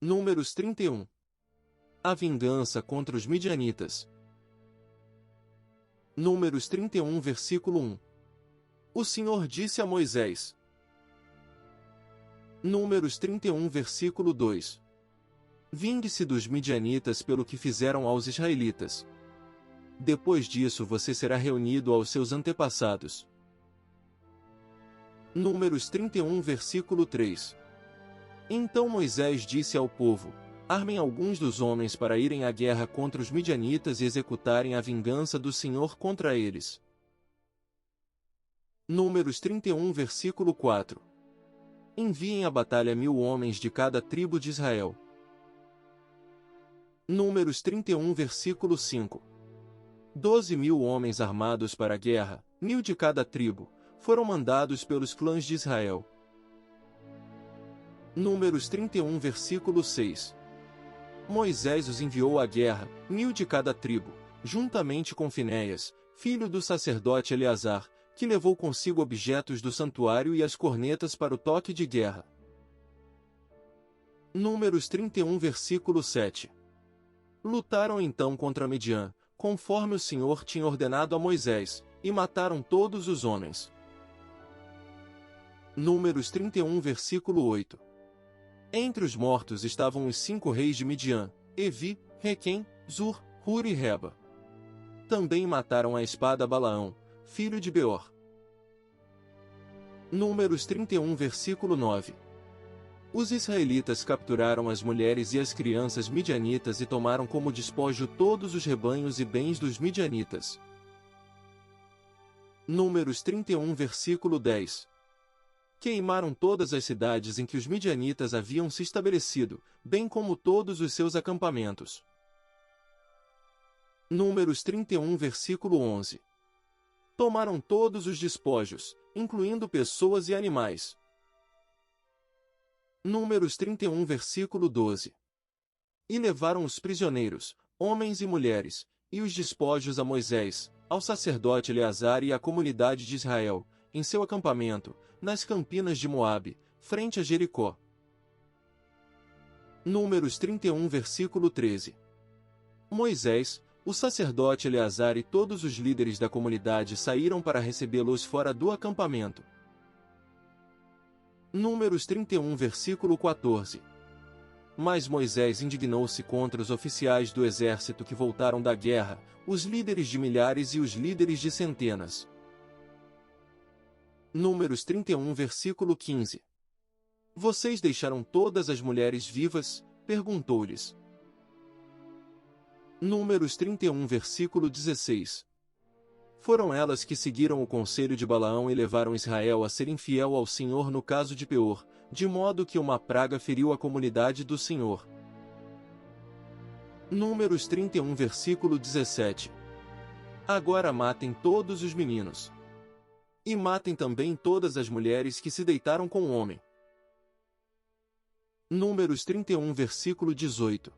Números 31. A vingança contra os midianitas. Números 31, versículo 1. O Senhor disse a Moisés. Números 31, versículo 2. Vingue-se dos midianitas pelo que fizeram aos israelitas. Depois disso você será reunido aos seus antepassados. Números 31, versículo 3. Então Moisés disse ao povo: armem alguns dos homens para irem à guerra contra os midianitas e executarem a vingança do Senhor contra eles. Números 31, versículo 4. Enviem à batalha 1000 homens de cada tribo de Israel. Números 31, versículo 5. 12.000 homens armados para a guerra, 1000 de cada tribo, foram mandados pelos clãs de Israel. Números 31, versículo 6. Moisés os enviou à guerra, 1000 de cada tribo, juntamente com Finéias, filho do sacerdote Eleazar, que levou consigo objetos do santuário e as cornetas para o toque de guerra. Números 31, versículo 7. Lutaram então contra Midian, conforme o Senhor tinha ordenado a Moisés, e mataram todos os homens. Números 31, versículo 8. Entre os mortos estavam os 5 reis de Midian, Evi, Requem, Zur, Hur e Reba. Também mataram a espada Balaão, filho de Beor. Números 31, versículo 9. Os israelitas capturaram as mulheres e as crianças midianitas e tomaram como despojo todos os rebanhos e bens dos midianitas. Números 31, versículo 10. Queimaram todas as cidades em que os midianitas haviam se estabelecido, bem como todos os seus acampamentos. Números 31, versículo 11. Tomaram todos os despojos, incluindo pessoas e animais. Números 31, versículo 12. E levaram os prisioneiros, homens e mulheres, e os despojos a Moisés, ao sacerdote Eleazar e à comunidade de Israel, em seu acampamento, nas campinas de Moabe, frente a Jericó. Números 31, versículo 13. Moisés, o sacerdote Eleazar e todos os líderes da comunidade saíram para recebê-los fora do acampamento. Números 31, versículo 14. Mas Moisés indignou-se contra os oficiais do exército que voltaram da guerra, os líderes de milhares e os líderes de centenas. Números 31, versículo 15. Vocês deixaram todas as mulheres vivas? Perguntou-lhes. Números 31, versículo 16. Foram elas que seguiram o conselho de Balaão e levaram Israel a ser infiel ao Senhor no caso de Peor, de modo que uma praga feriu a comunidade do Senhor. Números 31, versículo 17. Agora matem todos os meninos. E matem também todas as mulheres que se deitaram com o homem. Números 31, versículo 18.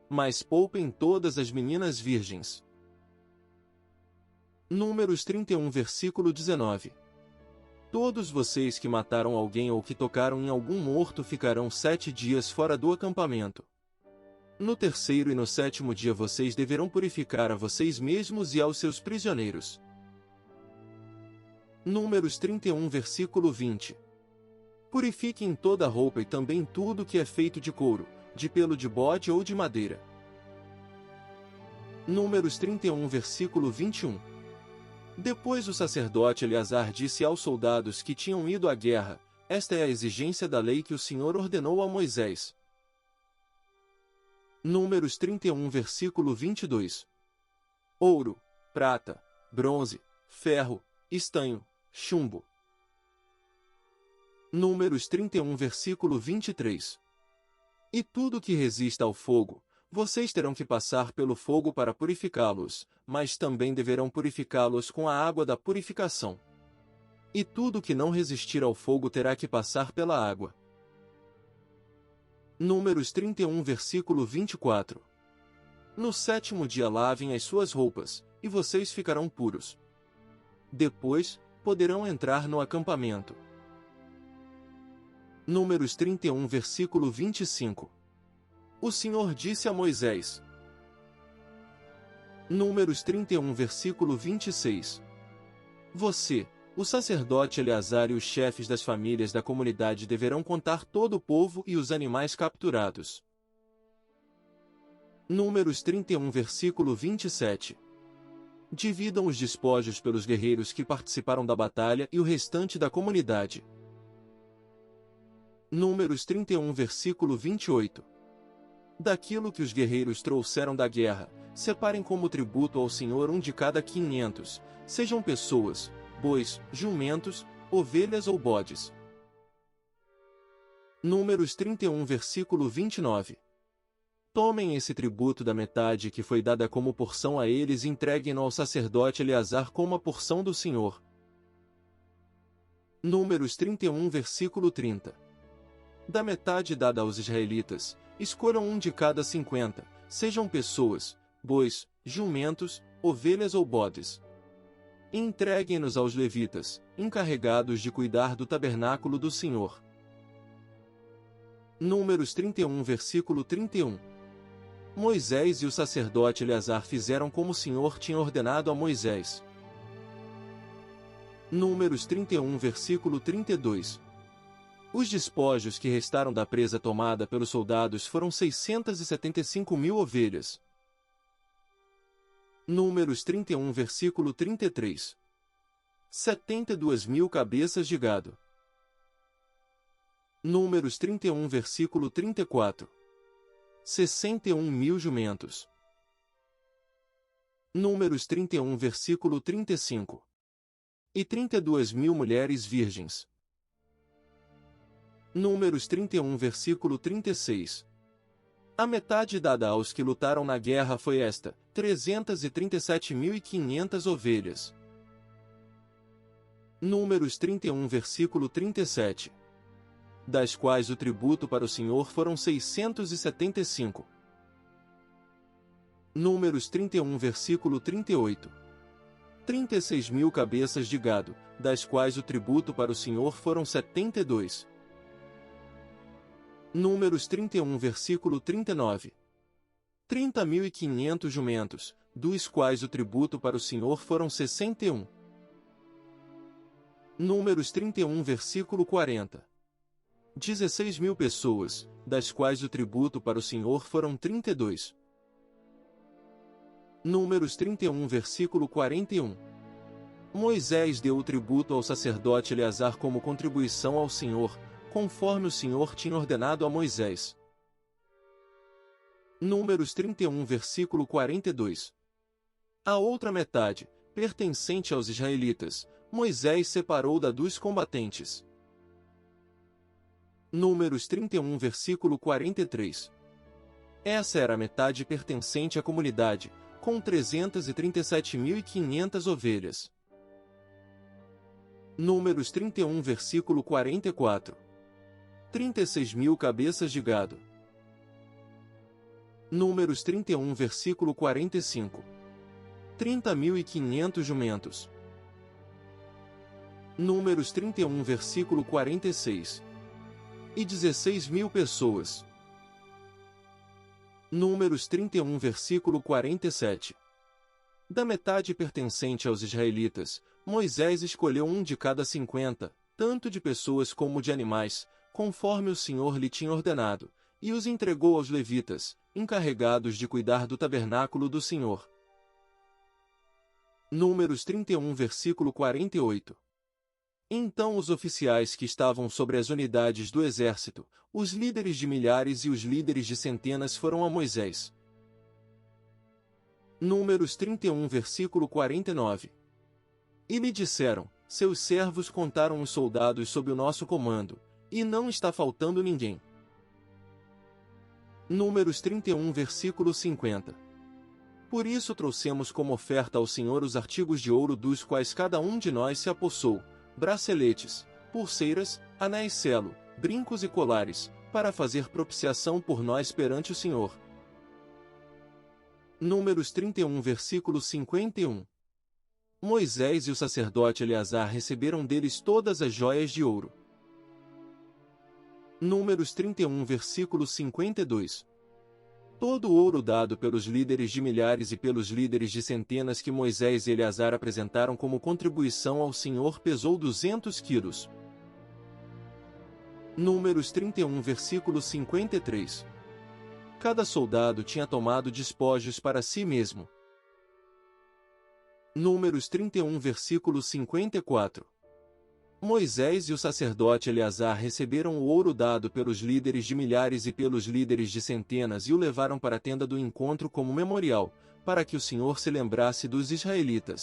Mas poupem todas as meninas virgens. Números 31, versículo 19. Todos vocês que mataram alguém ou que tocaram em algum morto ficarão 7 dias fora do acampamento. No terceiro e no 7º dia vocês deverão purificar a vocês mesmos e aos seus prisioneiros. Números 31, versículo 20. Purifiquem toda a roupa e também tudo que é feito de couro, de pelo de bode ou de madeira. Números 31, versículo 21. Depois o sacerdote Eleazar disse aos soldados que tinham ido à guerra: esta é a exigência da lei que o Senhor ordenou a Moisés. Números 31, versículo 22. Ouro, prata, bronze, ferro, estanho, chumbo. Números 31, versículo 23. E tudo que resista ao fogo, vocês terão que passar pelo fogo para purificá-los, mas também deverão purificá-los com a água da purificação. E tudo que não resistir ao fogo terá que passar pela água. Números 31, versículo 24. No 7º dia lavem as suas roupas, e vocês ficarão puros. Depois, poderão entrar no acampamento. Números 31, versículo 25. O Senhor disse a Moisés. Números 31, versículo 26. Você, o sacerdote Eleazar e os chefes das famílias da comunidade deverão contar todo o povo e os animais capturados. Números 31, versículo 27. Dividam os despojos pelos guerreiros que participaram da batalha e o restante da comunidade. Números 31, versículo 28. Daquilo que os guerreiros trouxeram da guerra, separem como tributo ao Senhor um de cada 500, sejam pessoas, bois, jumentos, ovelhas ou bodes. Números 31, versículo 29. Tomem esse tributo da metade que foi dada como porção a eles e entreguem-no ao sacerdote Eleazar como a porção do Senhor. Números 31, versículo 30. Da metade dada aos israelitas, escolham um de cada 50, sejam pessoas, bois, jumentos, ovelhas ou bodes. E entreguem-nos aos levitas, encarregados de cuidar do tabernáculo do Senhor. Números 31, versículo 31. Moisés e o sacerdote Eleazar fizeram como o Senhor tinha ordenado a Moisés. Números 31, versículo 32. Os despojos que restaram da presa tomada pelos soldados foram 675.000 ovelhas. Números 31, versículo 33. 72.000 cabeças de gado. Números 31, versículo 34. 61.000 jumentos. Números 31, versículo 35. E 32.000 mulheres virgens. Números 31, versículo 36. A metade dada aos que lutaram na guerra foi esta, 337.500 ovelhas. Números 31, versículo 37. Das quais o tributo para o Senhor foram 675. Números 31, versículo 38. 36.000 cabeças de gado, das quais o tributo para o Senhor foram 72. Números 31, versículo 39. 30.500 jumentos, dos quais o tributo para o Senhor foram 61. Números 31, versículo 40. 16.000 pessoas, das quais o tributo para o Senhor foram 32. Números 31, versículo 41. Moisés deu o tributo ao sacerdote Eleazar como contribuição ao Senhor, conforme o Senhor tinha ordenado a Moisés. Números 31, versículo 42. A outra metade, pertencente aos israelitas, Moisés separou da dos combatentes. Números 31, versículo 43. Essa era a metade pertencente à comunidade, com 337.500 ovelhas. Números 31, versículo 44. 36.000 cabeças de gado. Números 31, versículo 45. 30.500 jumentos. Números 31, versículo 46. E 16.000 pessoas. Números 31, versículo 47. Da metade pertencente aos israelitas, Moisés escolheu um de cada 50, tanto de pessoas como de animais, conforme o Senhor lhe tinha ordenado, e os entregou aos levitas, encarregados de cuidar do tabernáculo do Senhor. Números 31, versículo 48. Então os oficiais que estavam sobre as unidades do exército, os líderes de milhares e os líderes de centenas foram a Moisés. Números 31, versículo 49. E lhe disseram, seus servos contaram os soldados sob o nosso comando, e não está faltando ninguém. Números 31, versículo 50. Por isso trouxemos como oferta ao Senhor os artigos de ouro dos quais cada um de nós se apossou, braceletes, pulseiras, anéis selo, brincos e colares, para fazer propiciação por nós perante o Senhor. Números 31, versículo 51. Moisés e o sacerdote Eleazar receberam deles todas as joias de ouro. Números 31, versículo 52. Todo o ouro dado pelos líderes de milhares e pelos líderes de centenas que Moisés e Eleazar apresentaram como contribuição ao Senhor pesou 200 quilos. Números 31 versículo 53. Cada soldado tinha tomado despojos para si mesmo. Números 31 versículo 54. Moisés e o sacerdote Eleazar receberam o ouro dado pelos líderes de milhares e pelos líderes de centenas e o levaram para a tenda do encontro como memorial, para que o Senhor se lembrasse dos israelitas.